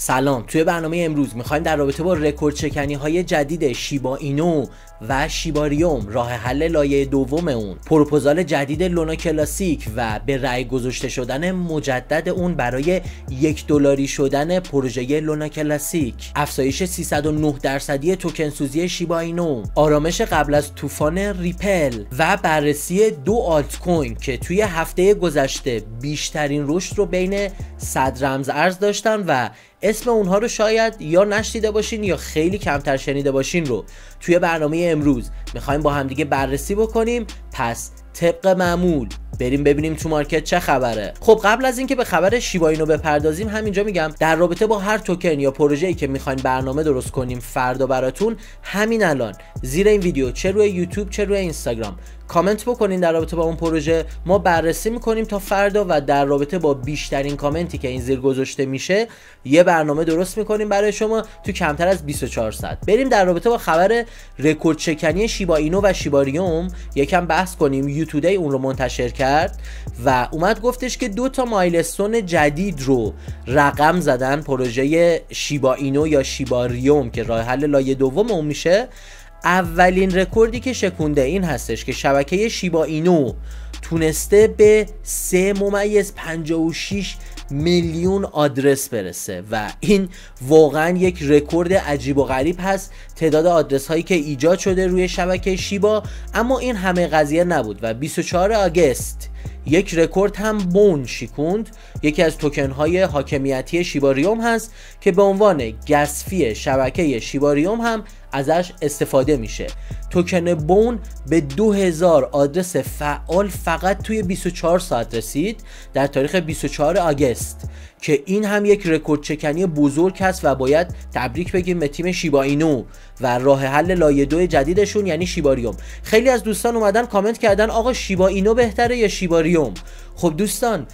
سلام. توی برنامه امروز میخوایم در رابطه با رکورد شکنی های جدید شیبا اینو و شیباریوم، راه حل لایه دوم اون، پروپوزال جدید لونا کلاسیک و به رأی گذاشته شدن مجدد اون برای $1 شدن پروژه لونا کلاسیک، افزایش 309% توکن سوزی شیبا اینو، آرامش قبل از طوفان ریپل و بررسی 2 آلت کوین که توی هفته گذشته بیشترین رشد رو بین 100 رمز ارز داشتن و اسم اونها رو شاید یا نشنیده باشین یا خیلی کمتر شنیده باشین رو توی برنامه امروز میخوایم با همدیگه بررسی بکنیم. پس طبق معمول بریم ببینیم تو مارکت چه خبره. خب قبل از اینکه به خبر شیبا اینو بپردازیم، همینجا میگم در رابطه با هر توکن یا پروژه‌ای که میخواین برنامه درست کنیم فردا براتون، همین الان زیر این ویدیو چه روی یوتیوب چه روی اینستاگرام کامنت بکنین در رابطه با اون پروژه، ما بررسی میکنیم تا فردا و در رابطه با بیشترین کامنتی که این زیر گذاشته میشه یه برنامه درست میکنیم برای شما تو کمتر از 24 ساعت. بریم در رابطه با خبر رکورد شکنی شیبا اینو و شیباریوم یکم بحث کنیم. یوتودی اون رو منتشر کرد و اومد گفتش که 2 تا مایلستون جدید رو رقم زدن پروژه شیبا اینو یا شیباریوم که راه حل لایه دوم اون میشه. اولین رکوردی که شکونده این هستش که شبکه شیبا اینو تونسته به 3.56 میلیون آدرس برسه و این واقعا یک رکورد عجیب و غریب هست، تعداد آدرس هایی که ایجاد شده روی شبکه شیبا. اما این همه قضیه نبود و 24 آگوست یک رکورد هم بون شکوند. یکی از توکن های حاکمیتی شیباریوم هست که به عنوان گسفی شبکه شیباریوم هم ازش استفاده میشه. توکن بون به 2000 آدرس فعال فقط توی 24 ساعت رسید در تاریخ 24 آگوست که این هم یک رکورد شکنی بزرگ هست و باید تبریک بگیم به تیم شیبا اینو و راه حل لایه 2 جدیدشون یعنی شیباریوم. خیلی از دوستان اومدن کامنت کردن آقا شیبا اینو بهتره یا شیباریوم؟ خب دوستان،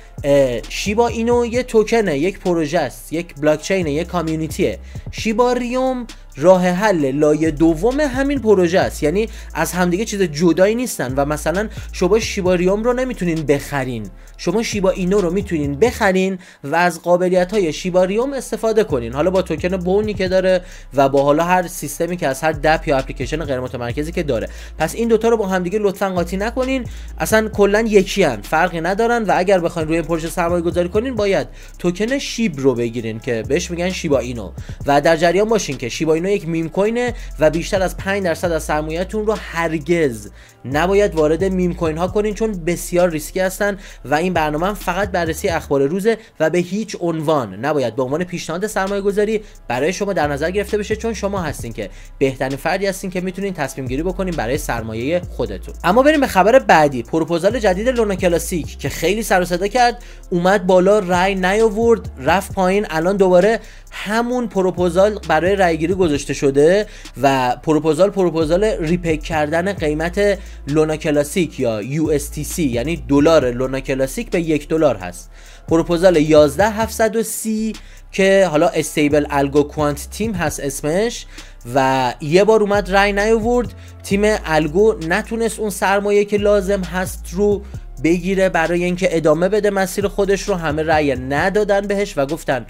شیبا اینو یه توکنه، یک پروژه است، یک بلاک چینه، یک کامیونیتیه. شیباریوم راه حل لایه دوم همین پروژه است، یعنی از همدیگه چیز جدایی نیستن و مثلا شما شیباریوم رو نمیتونین بخرین، شما شیبا اینو رو میتونین بخرین و از قابلیت های شیباریوم استفاده کنین، حالا با توکن بونی که داره و با حالا هر سیستمی که از هر دپ یا اپلیکیشن غیر متمرکزی که داره. پس این دوتا رو با همدیگه لطفا قاطی نکنین، اصلا کلا یکی ان، فرقی ندارن و اگر بخواید روی پروژه سرمایه گذاری کنین باید توکن شیب رو بگیرین که بهش میگن شیبا اینو و در جریان باشین که شیبا اینو یک میم کوینه و بیشتر از 5% از سرمایه‌تون رو هرگز نباید وارد میم کوین ها کنین چون بسیار ریسکی هستن و این برنامه هم فقط بررسی اخبار روزه و به هیچ عنوان نباید به عنوان پیشنهاد سرمایه گذاری برای شما در نظر گرفته بشه، چون شما هستین که بهترین فردی هستین که میتونین تصمیم گیری بکنین برای سرمایه خودتون. اما بریم به خبر بعدی. پروپوزال جدید لونا کلاسیک که خیلی سر و صدا کرد اومد بالا، رای نیاورد، رفت پایین. الان دوباره همون پروپوزال برای رای گیری گذاشته شده و پروپوزال ریپیک کردن قیمت لونا کلاسیک یا USTC یعنی دلار لونا کلاسیک به $1 هست. پروپوزال 11730 که حالا استیبل الگو کوانت تیم هست اسمش و یه بار اومد رای نیاورد. تیم الگو نتونست اون سرمایه که لازم هست رو بگیره برای اینکه ادامه بده مسیر خودش رو. همه رأی ندادن بهش و گفتن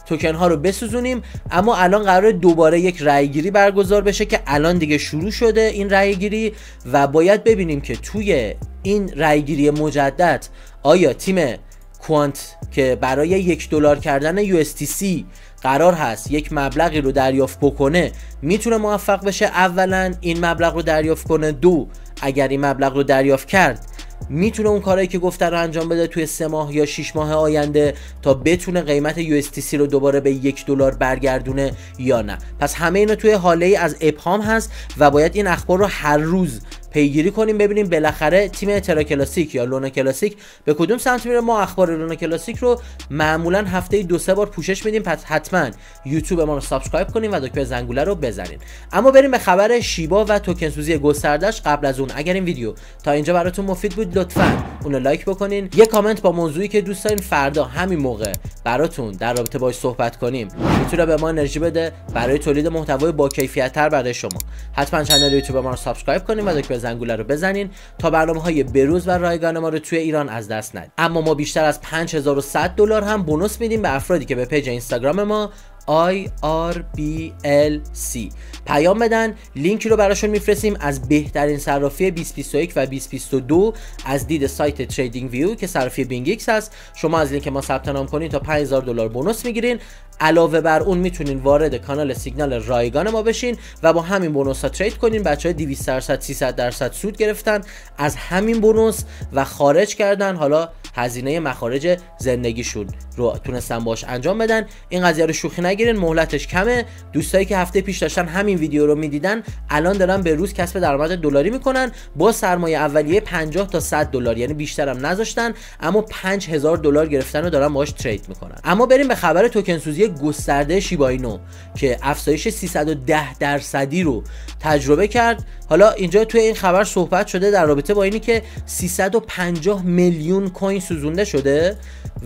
توکن ها رو بسوزونیم. اما الان قراره دوباره یک رأی گیری برگزار بشه که الان دیگه شروع شده این رأی گیری و باید ببینیم که توی این رأی گیری مجدد آیا تیم کوانت که برای $1 کردن USTC قرار هست یک مبلغی رو دریافت بکنه میتونه موفق بشه اولا این مبلغ رو دریافت کنه، دو اگر این مبلغ رو دریافت کرد میتونه اون کارهایی که گفته رو انجام بده توی 3 ماه یا 6 ماه آینده تا بتونه قیمت USTC رو دوباره به $1 برگردونه یا نه. پس همه اینا توی حاله از ابهام هست و باید این اخبار رو هر روز پیگیری کنیم ببینیم بالاخره تیم ترا کلاسیک یا لونا کلاسیک به کدوم سمت میره. ما اخبار لونا کلاسیک رو معمولا هفته 2-3 بار پوشش میدیم، پس حتما یوتیوب ما رو سابسکرایب کنین و دکمه زنگوله رو بزنین. اما بریم به خبر شیبا و توکن سوزی گسترده‌اش. قبل از اون اگر این ویدیو تا اینجا براتون مفید بود لطفاً اونو لایک بکنین. یه کامنت با موضوعی که دوست دارین فردا همین موقع براتون در رابطه باهاش صحبت کنیم میتونه به ما انرژی بده برای تولید محتوای با کیفیت تر برای شما. حتما کانال یوتیوب ما رو سابسکرایب کنین و دکمه زنگوله رو بزنین تا برنامه‌های بروز و رایگان ما رو توی ایران از دست ندید. اما ما بیشتر از $5100 هم بونوس میدیم به افرادی که به پیج اینستاگرام ما IRBLC پیام بدن. لینکی رو براشون میفرستیم از بهترین صرافی 2021 و 2022 از دید سایت تریدینگ ویو که صرافی بینگ ایکس هست. شما از لینک ما ثبت نام کنین تا $5000 بونوس میگیرین. علاوه بر اون میتونین وارد کانال سیگنال رایگان ما بشین و با همین بونوس ها ترید کنین. بچهای 200% 300% سود گرفتن از همین بونوس و خارج کردن، حالا هزینه مخارج زندگیشون رو تونستن باش انجام بدن. این قضیه رو شوخی نگیرین، مهلتش کمه. دوستایی که هفته پیش داشتن همین ویدیو رو میدیدن الان دارن به روز کسب درآمد دلاری میکنن با سرمایه اولیه 50 تا $100، یعنی بیشترم نذاشتن اما $5000 گرفتن و دارن باش ترید میکنن. اما بریم به خبر توکن سوزی گسترده شیبا اینو که افزایش 310% رو تجربه کرد. حالا اینجا توی این خبر صحبت شده در رابطه با اینی که 350 میلیون کوین سوزونده شده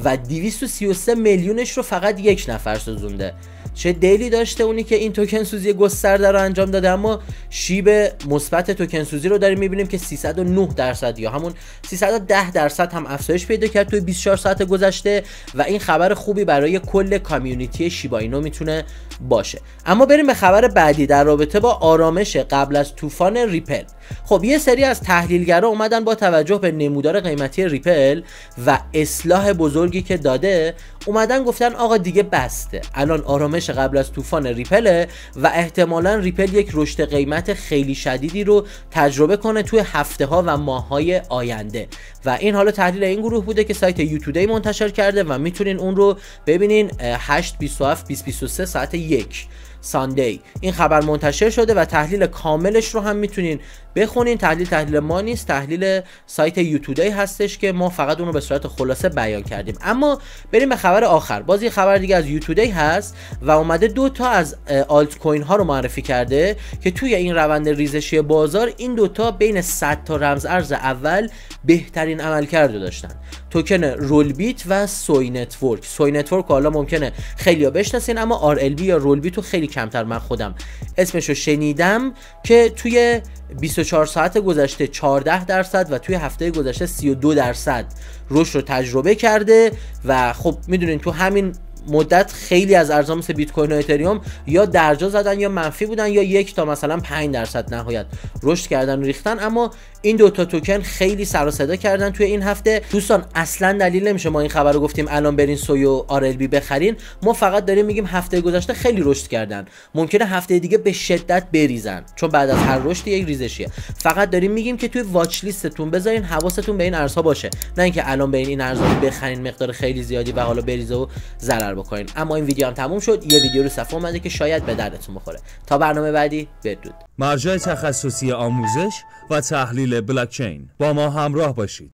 و 233 میلیونش رو فقط یک نفر سوزونده. چه دیلی داشته اونی که این توکن سوزی گسترده رو انجام داده. اما شیب مثبت توکن سوزی رو داریم میبینیم که 309% یا همون 310% هم افزایش پیدا کرد توی 24 ساعت گذشته و این خبر خوبی برای کل کامیونیتی شیبا اینو میتونه باشه. اما بریم به خبر بعدی در رابطه با آرامش قبل از طوفان ریپل. خب یه سری از تحلیلگرا اومدن با توجه به نمودار قیمتی ریپل و اصلاح بزرگی که داده اومدن گفتن آقا دیگه بسته، الان آرامش قبل از طوفان ریپله و احتمالاً ریپل یک رشد قیمت خیلی شدیدی رو تجربه کنه توی هفته ها و ماه های آینده. و این حالا تحلیل این گروه بوده که سایت یوتودی منتشر کرده و میتونین اون رو ببینین. 8/27/2023 ساعت 1 ساندی این خبر منتشر شده و تحلیل کاملش رو هم میتونین بخونین. تحلیل ما نیست، تحلیل سایت یوتودی هستش که ما فقط اون رو به صورت خلاصه بیان کردیم. اما بریم به خبر آخر. باز یه خبر دیگه از یوتودی هست و اومده 2 تا از آلت کوین ها رو معرفی کرده که توی این روند ریزشی بازار این 2 تا بین 100 تا رمز ارز اول بهترین عملکرد داشتن. توکن رول بیت و سوی نتورک. سوی نتورک حالا ممکنه خیلی‌ها بشناسین اما RLB یا رول بیت رو خیلی کمتر من خودم اسمشو شنیدم که توی 24 ساعت گذشته 14% و توی هفته گذشته 32% رشد رو تجربه کرده و خب میدونین تو همین مدت خیلی از ارزها مثل بیت کوین و اتریوم یا درجا زدن یا منفی بودن یا 1 تا مثلا 5% نهایت رشد کردن و ریختن. اما این 2 تا توکن خیلی سر و صدا کردن توی این هفته. دوستان اصلا دلیل نمیشه ما این خبر رو گفتیم الان برین سوی و RLB بخرین. ما فقط داریم میگیم هفته گذشته خیلی رشد کردن، ممکنه هفته دیگه به شدت بریزن چون بعد از هر رشد یک ریزشیه. فقط داریم میگیم که توی واچ لیستتون بذارین، حواستون به این ارزها باشه، نه اینکه الان برین این ارزها رو بخرین مقدار خیلی زیادی و حالا بریزه و ضرر بکنین. اما این ویدیو هم تموم شد. یه ویدیو رو صفحه اومده که شاید به دردتون بخوره. تا برنامه بعدی بدرود. مرجع تخصصی آموزش و تحلیل بلاکچین با ما همراه باشید.